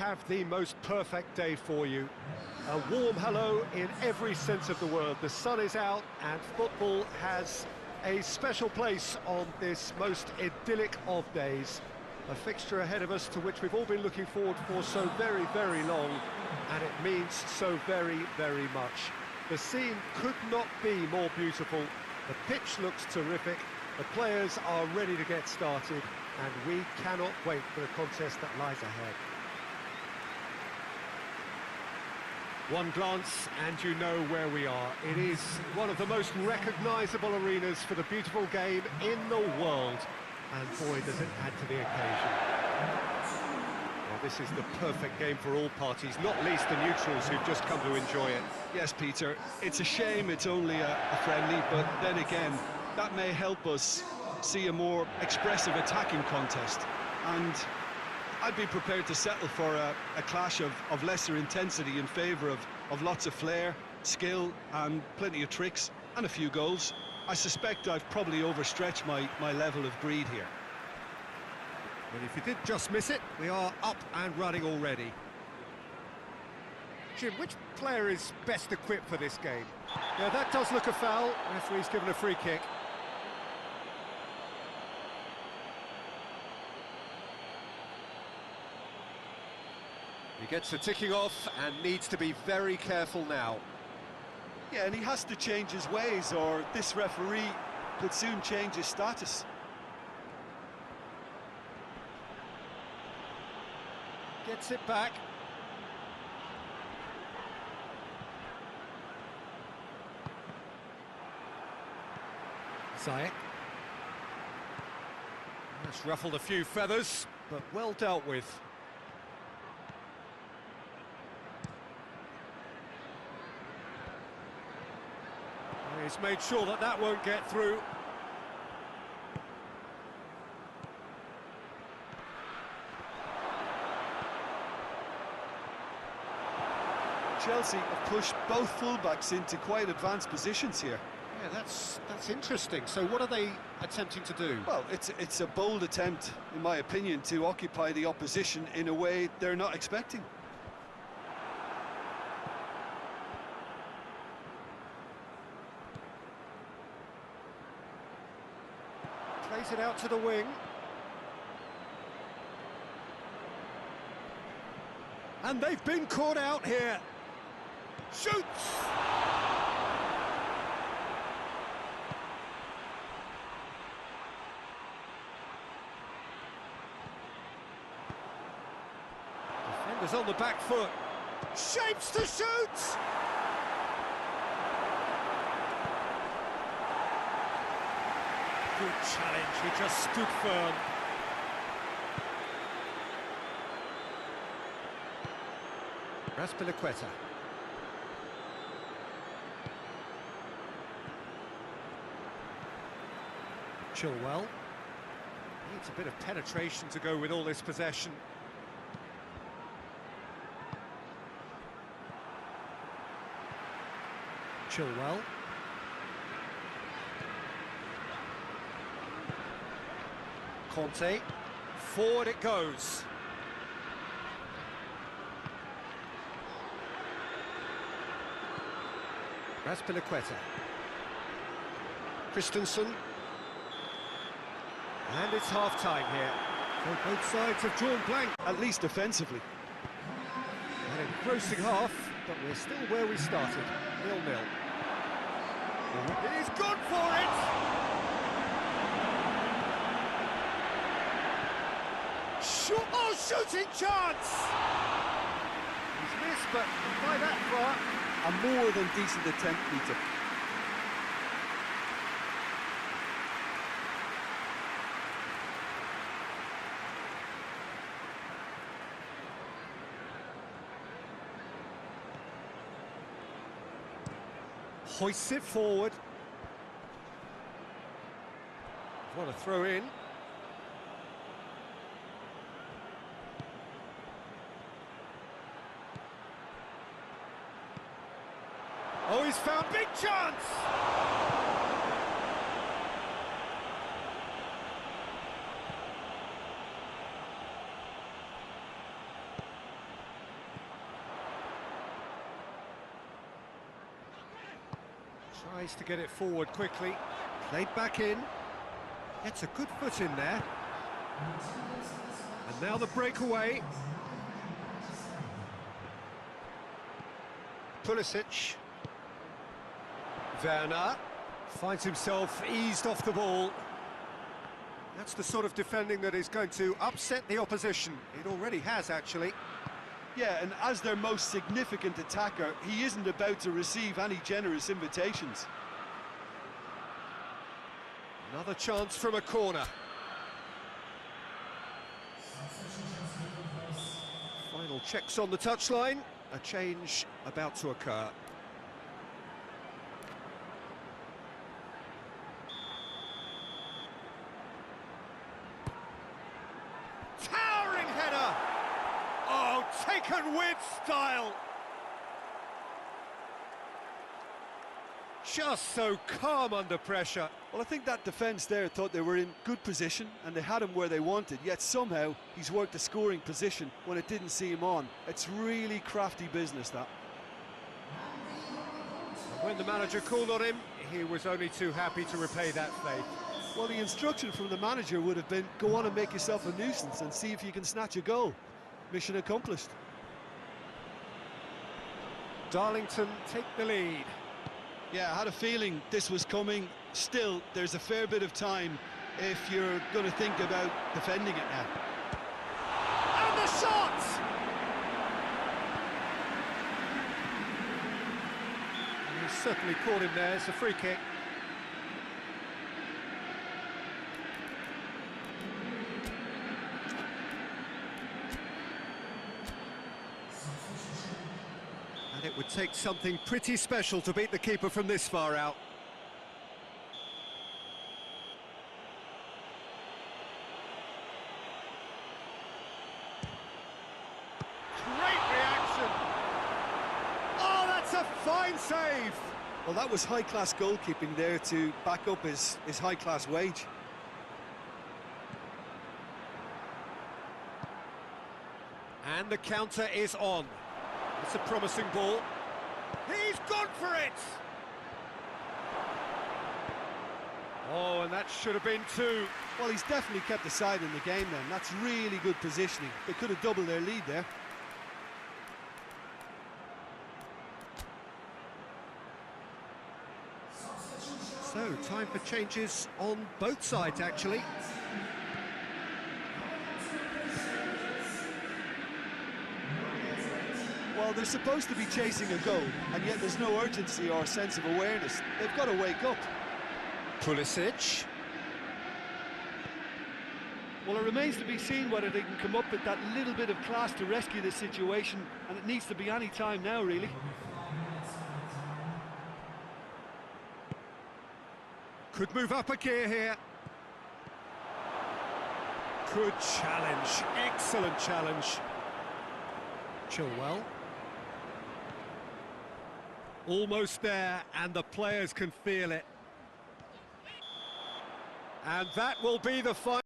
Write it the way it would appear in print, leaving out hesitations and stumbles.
have the most perfect day for you. A warm hello in every sense of the word. The sun is out and football has a special place on this most idyllic of days. A fixture ahead of us to which we've all been looking forward for so very, very long, and it means so very, very much. The scene could not be more beautiful. The pitch looks terrific. The players are ready to get started, and we cannot wait for the contest that lies ahead. One glance and you know where we are. It is one of the most recognisable arenas for the beautiful game in the world. And boy, does it add to the occasion. Well, this is the perfect game for all parties, not least the neutrals who've just come to enjoy it. Yes, Peter, it's a shame it's only a friendly, but then again, that may help us see a more expressive attacking contest. And I'd be prepared to settle for a clash of lesser intensity in favour of lots of flair, skill and plenty of tricks and a few goals. I suspect I've probably overstretched my level of greed here. Well, if you did just miss it, we are up and running already. Jim, which player is best equipped for this game? Yeah, that does look a foul. Referee's given a free kick. He gets the ticking off and needs to be very careful now. Yeah, and he has to change his ways, or this referee could soon change his status. Gets it back. Zayek. That's ruffled a few feathers, but well dealt with. He's made sure that that won't get through. Chelsea have pushed both fullbacks into quite advanced positions here. Yeah, that's interesting. So what are they attempting to do? Well, it's a bold attempt, in my opinion, to occupy the opposition in a way they're not expecting. Plays it out to the wing. And they've been caught out here. Shoots! Defenders on the back foot. Shapes to shoot! Good challenge, he just stood firm. Raspilicueta. Chilwell. Needs a bit of penetration to go with all this possession. Chilwell. Conte, forward it goes. Raspilicueta. Christensen. And it's half-time here. So both sides have drawn blank. At least defensively. An engrossing half, but we're still where we started. 0-0. He's gone for it! Oh, shooting chance! He's missed, but by that far. A more than decent attempt, Peter. Hoists it forward. What a throw in. Oh, he's found big chance! Tries to get it forward quickly. Played back in. Gets a good foot in there. And now the breakaway. Pulisic. Werner finds himself eased off the ball. That's the sort of defending that is going to upset the opposition. It already has, actually. Yeah, and as their most significant attacker, he isn't about to receive any generous invitations. Another chance from a corner. Final checks on the touchline. A change about to occur. Towering header! Oh, taken with style! Just so calm under pressure. Well, I think that defence there thought they were in good position and they had him where they wanted, yet somehow he's worked a scoring position when it didn't see him on. It's really crafty business, that. When the manager called on him, he was only too happy to repay that faith. Well, the instruction from the manager would have been, go on and make yourself a nuisance and see if you can snatch a goal. Mission accomplished. Darlington take the lead. Yeah, I had a feeling this was coming. Still, there's a fair bit of time if you're going to think about defending it now. And the shot! And he's certainly caught him there. It's a free kick. And it would take something pretty special to beat the keeper from this far out. Fine save! Well, that was high-class goalkeeping there to back up his high-class wage. And the counter is on. It's a promising ball. He's gone for it! Oh, and that should have been two. Well, he's definitely kept the side in the game then. That's really good positioning. They could have doubled their lead there. So, time for changes on both sides, actually. Well, they're supposed to be chasing a goal, and yet there's no urgency or sense of awareness. They've got to wake up. Pulisic. Well, it remains to be seen whether they can come up with that little bit of class to rescue this situation, and it needs to be any time now, really. Could move up a gear here. Good challenge, excellent challenge. Chilwell. Almost there, and the players can feel it. And that will be the final.